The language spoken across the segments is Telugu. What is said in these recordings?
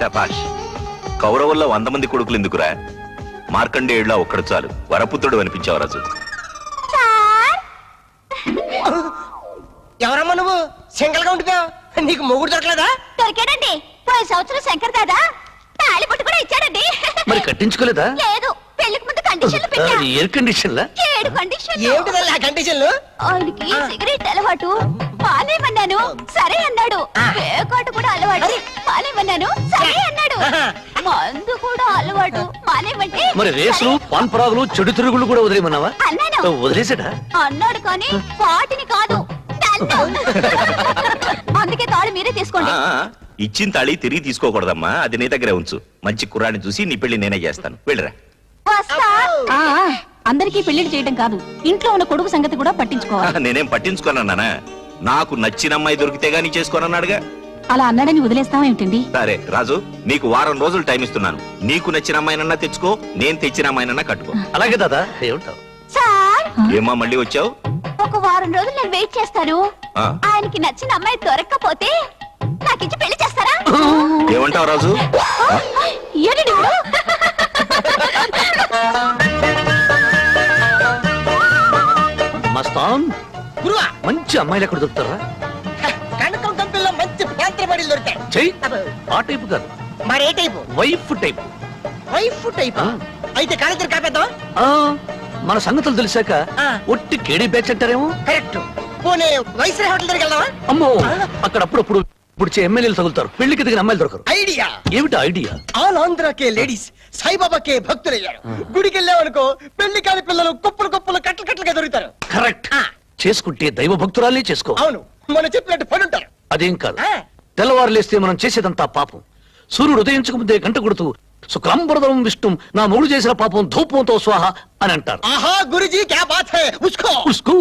శభాష్. కౌరవుల్లో 100 మంది కొడుకులు ఎందుకురా? మార్కండేయుడిలా ఒక్కడు చాలు, వరపుత్రుడు అనిపించావు రాజు. ఎవరమ్మా నువ్వు? సింగల్ గా ఉంటున్నావు, నీకు మొగుడు దొరకలేదా? దొరికాడండి. పోయిన సంవత్సరం శంకర్ దాదా తాళి పట్టు కూడా ఇచ్చాడండి. మరి కట్టించుకోలేదా? లేదు, పెళ్లికి ముందు కండిషన్లు పెట్టా. ఎయిర్ కండిషన్ లా? 7 కండిషన్లు. ఏమిటి ఆ కండిషన్లు? ఆయనకి సిగరెట్ అలవాటు, మానేమన్నాను సరే అన్నాడు. పేకాటు కూడా అలవాటు, మానేమన్నాను సరే అన్నాడు. మందు కూడా అలవాటు, మానేమంటే మరి రేసులు, పాన్ పరాగులు, చెడు తిరుగులు కూడా వదిలేమన్నావా? అన్నాను. వదిలేసాడా? అన్నాడు కానీ వాటిని కాదు. అందుకే తాళి మీరే తీసుకోండి. ఇచ్చిన తాళి తిరిగి తీసుకోకూడదమ్మా, అది నీ దగ్గరే ఉంచు. మంచి కుర్రాన్ని చూసి నీ పెళ్లి నేనే చేస్తాను, వెళ్ళరా. అందరికీ పెళ్లిళ్ళు చేయడం కాదు, ఇంట్లో ఉన్న కొడుకు సంగతి కూడా పట్టించుకోవాలి. నేనేం పట్టించుకోనన్నానా? నాకు నచ్చిన అమ్మాయి దొరికితే గానీ చేసుకోనన్నాడుగా. అలా అన్నాడని వదిలేస్తామేమిటండి? సరే రాజు, నీకు వారం రోజులు టైం ఇస్తున్నాను. నీకు నచ్చిన అమ్మాయినన్నా తెచ్చుకో, నేను తెచ్చిన అమ్మాయినన్నా కట్టుకో. అలాగే దాదా. ఏమంటావు? సార్, ఏమా మళ్ళీ వచ్చావు? ఒక వారం రోజులు నేను వెయిట్ చేస్తాను. ఆయనకి నచ్చిన అమ్మాయి దొరక్కపోతే నాకిచ్చి పెళ్లి చేస్తారా? ఏమంటావు రాజు? మస్తాన్, మంచి అమ్మాయిలు ఎక్కడ దొరుకుతారా? కనకం కంపెనీలో మంచి పాత్రపడి దొరుకుతాయి. చెయ్యి. ఆ టైపు కాదు, మరి ఏ type? Wife type. Wife type అయితే కాలేజీ కాపేద్దాం. మన సంగతులు తెలిసాక ఒట్టి కేడీ బ్యాచ్ అంటారేమో. కరెక్ట్. పోనీ వైస్రాయ్ హోటల్ దగ్గరికి వెళ్దామా? అమ్మో, అక్కడ అప్పుడప్పుడు ఇప్పుడు ఎమ్మెల్యేలు తగులుతారు, పెళ్లికి దిగిన అమ్మాయిలు దొరకరు. ఐడియా ఏమిటి ఐడియా? ఆల్ ఆంధ్రాకే లేడీస్ సాయిబాబాకే భక్తులయ్యారు. గుడికి వెళ్ళామనుకో పెళ్లి కాని పిల్లలు కుప్పలు కుప్పలు కట్టలు కట్టలుగా దొరుకుతారు. కరెక్ట్. చేసుకుంటే దైవ భక్తురాలే చేసుకో. అవును, మనం చెప్పినట్టు పని ఉంటారు. అదేం కాదు, తెల్లవారు లేస్తే మనం చేసేదంతా పాపం. సూర్యుడు ఉదయించక ముందే గంట కొడుతూ శుక్లాంబరదరం విష్ణు నా మొగుడు చేసిన పాపం ధూపంతో స్వాహ అని అంటారు. ఆహా గురుజీ క్యా బాత్ హై, ఉస్కో ఉస్కో.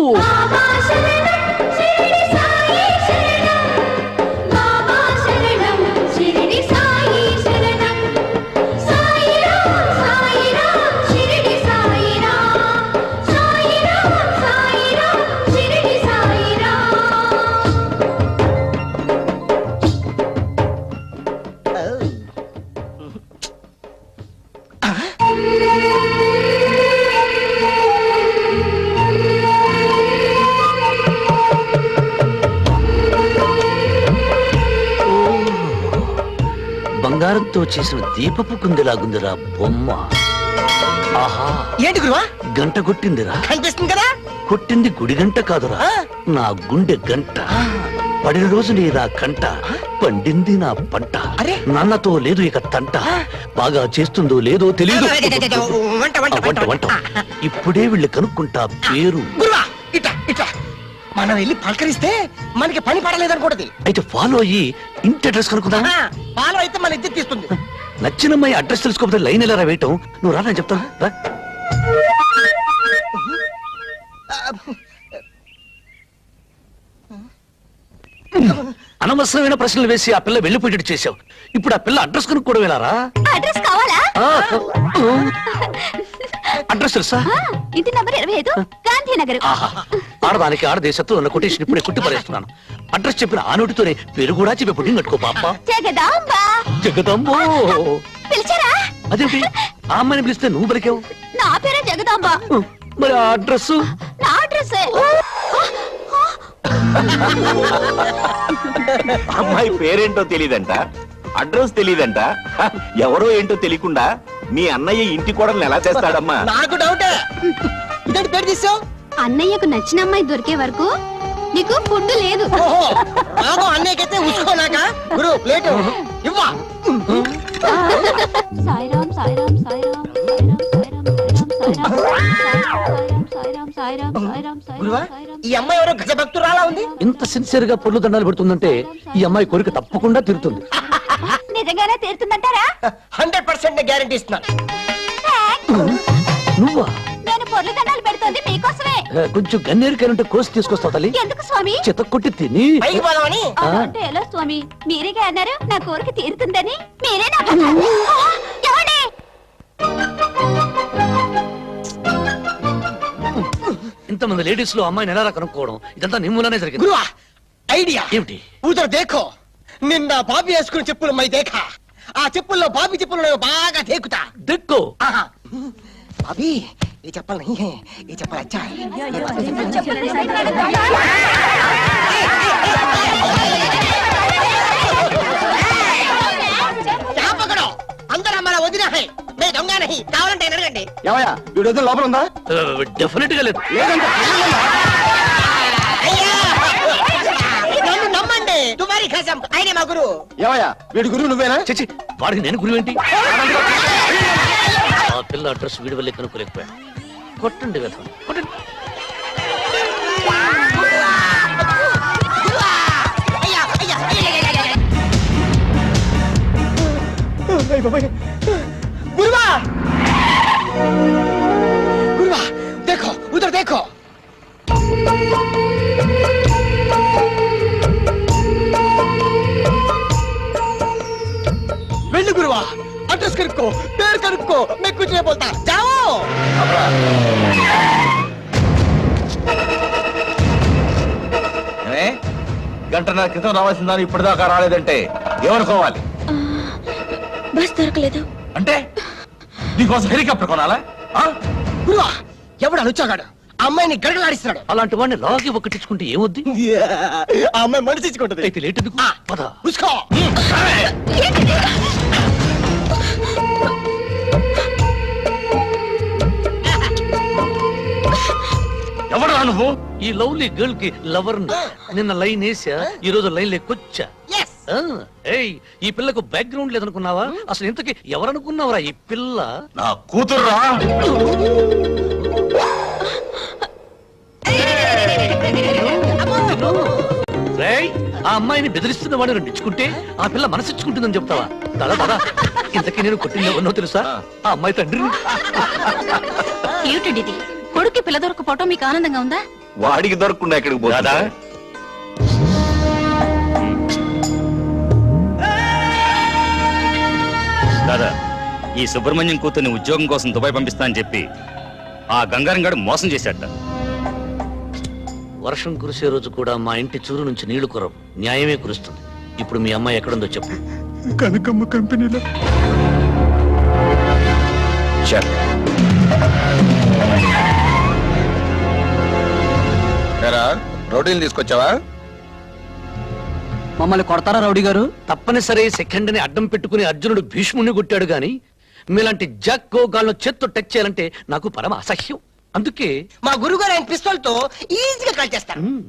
బంగారంతో చేసిన దీపపు కుందిలాగుందిరా బొమ్మ. ఆహా, ఏంటి గురువా? గంట కొట్టిందిరా. కనిపిస్తుంది కదా? కొట్టింది గుడి గంట కాదురా, నా గుండె గంట. పడిన రోజు నీ నా కంట, పండింది నా పంట. నాన్నతో లేదు ఇక తంట, బాగా చేస్తుందో లేదో తెలియదు. వంట ఇప్పుడే వెళ్ళి కనుక్కుంటా పేరు. గురువా ఇట్లా ఇట్లా మనం వెళ్ళి పలకరిస్తే మనకి పని పడలేదనుకోండి. అయితే ఫాలో అయ్యి ఇంటి అడ్రస్ కనుక్కుందా? ఫాలో అయితే మన ఇద్దరు తీస్తుంది. నచ్చినమ్మాయి అడ్రస్ తెలుసుకోకపోతే లైన్ ఎలా వేయటం? నువ్వు రా, నేను చెప్తాను రా. అనవసరమైన ప్రశ్నలు వేసి ఆ పిల్ల వెళ్ళిపోయేటట్టు చేశావు. ఇప్పుడు ఆ పిల్ల అడ్రస్ కనుక్కోవడం వెళ్ళారా? అడ్రస్ కావాలా? అడ్రస్ తెలుసా? ఇంటి నంబర్ 25 గాంధీనగర్. ఆడదానికి ఆడదేశత్వం ఉన్న కొటేషన్ ఇప్పుడే కుట్టి పరేస్తున్నాను. అడ్రస్ చెప్పిన ఆ నోటితోనే పేరు కూడా చెప్పి పుట్టింగ్ కట్టుకో పాప. జగదాంబ. జగదాంబో పిలిచారా? అదేంటి ఆ అమ్మాయిని పిలిస్తే నువ్వు పలికావు? నా పేరే జగదాంబ. మరి ఆ అడ్రస్? నా అడ్రస్. అమ్మాయి పేరేంటో తెలీదంట, అడ్రస్ తెలీదంట. ఎవరో ఏంటో తెలియకుండా మీ అన్నయ్య ఇంటి కోడల్ని ఎలా చేస్తాడమ్మా? నాకు డౌటే. ఇదేంటి పేరు తీసావు? అన్నయ్యకు నచ్చిన అమ్మాయి దొరికే వరకు నీకు ఫుడ్ లేదు. అన్నయ్యకైతే ఉసుకోనాక గురు ప్లేట్ ఇవ్వా. సాయిరామ్ సాయిరామ్ సాయిరామ్ గురువా, ఈ అమ్మాయి ఎవరో గజ భక్తురాలా ఉంది. ఇంత సిన్సియర్ గా పొర్లు దండాలు పెడుతుందంటే ఈ అమ్మాయి కోరిక తప్పకుండా తీరుతుంది. నిజంగానే తీరుతుందంటారా? 100% గ్యారెంటీ ఇస్తున్నాను. నువ్వా? నేను పొర్లు దండాలు పెడుతుంది మీకోసమే. కొంచెం గన్నేరుకాయలుంటే కోసి తీసుకొస్తావు తల్లి. ఎందుకు స్వామి? చెత్త కొట్టి తిని పైకి పోదామని. అంటే ఎలా స్వామి? మీరేగా అన్నారు నా కోరిక తీరుతుందని. మీరే నా ఎవడే? ఇంతమంది లేడీస్ లో అమ్మాయిని ఎలా కనుక్కోవడం? ఇదంతా నీ మూలనే జరిగింది. గురువా ఐడియా ఏమిటి? ఉదర్ దేఖో, నిన్న బాబీ వేసుకుని చెప్పులు మై దేఖా. ఆ చెప్పుల్లో బాబీ చెప్పులు బాగా దేకుతా దిక్కు ఆహా. బాబీ ये चप्पल नहीं है ये चप्पल अच्छा है क्या पकड़ो अंदर हमारा वजन है मैं दंगा नहीं కావాలంటే అడగండి ఏమయ్యా వీడి వద్ద లోపల ఉందా డెఫినెట్ గా లేదు అయ్యా నన్ను నమ్మండి తుమారి ఖసం ఆయనే మా గురువు ఏమయ్యా వీడి గురువు నువ్వేనా చచ్చి వాడికి నేను గురువు ఏంటి ఆ పిల్ల అడ్రస్ వీడి వల్లే కనుక్కోలేకపోయా కొట్టండి వ్యథం కొట్టండి అయ్యా అయ్యా गुरुवा गुरुवा देखो उधर देखो वेल्लु गुरुवा एड्रेस करुक्को पैर करुक्को मैं कुछ नहीं बोलता जाओ గంటన్నర క్రితం రావాల్సిందని ఇప్పటిదాకా రాలేదంటే ఏమనుకోవాలి బస్ దొరకలేదు అంటే నీకోసం హెలికాప్టర్ కొనాలా ఆ? గురువా ఎవడు అనుచాగాడు ఆ అమ్మాయిని గడగలాడిస్తున్నాడు అలాంటి వాడిని లాగి ఒకటించుకుంటే ఏమొద్ది ఆ అమ్మాయి మనసు ఇచ్చుకుంటది అయితే లేట్ ఎందుకు పద ఉస్కో ఎవరు నువ్వు ఈ లవ్లీ గర్ల్ కి లవర్ నిన్న లైన్ వేసా ఈ రోజు లైన్ లేకొచ్చా yes ఏయ్ ఈ పిల్లకు బ్యాక్గ్రౌండ్ లేదనుకున్నావా అసలు ఇంతకి ఎవరనుకున్నావురా ఈ పిల్ల నా కూతుర్రా రేయ్, ఆ అమ్మాయిని బెదిరిస్తున్న వాడిని రెండించుకుంటే ఆ పిల్ల మనసిచ్చుకుంటుందని చెప్తావా తల పద ఇంతకీ నేను కొట్టింది ఎవరినో తెలుసా ఆ అమ్మాయి తండ్రిని ఏమిటండి ఇది కొడుక్కి పిల్ల దొరకపోవటం మీకు ఆనందంగా ఉందా వాడికి దొరకకుండా ఎక్కడికి పోదా దాదా ఈ సుబ్రహ్మణ్యం కూతుర్ని ఉద్యోగం కోసం దుబాయ్ పంపిస్తా అని చెప్పి ఆ గంగారం గారు మోసం చేశాట వర్షం కురిసే రోజు కూడా మా ఇంటి చూరు నుంచి నీళ్లు కురవు న్యాయమే కురుస్తుంది ఇప్పుడు మీ అమ్మాయి ఎక్కడుందో చెప్పు కనకమ్మ కంపెనీలో రోటీలు తీసుకొచ్చావా మమ్మల్ని కొడతారా రౌడీ గారు తప్పనిసరి సెకండ్ ని అడ్డం పెట్టుకుని అర్జునుడు భీష్ముని కొట్టాడు గాని మీలాంటి జక్కో గాల్లో చేత్తో టచ్ చేయాలంటే నాకు పరమ అసహ్యం అందుకే మా గురుగారు ఆయన పిస్తోల్ తో ఈజీగా కాల్ చేస్తారు మ్,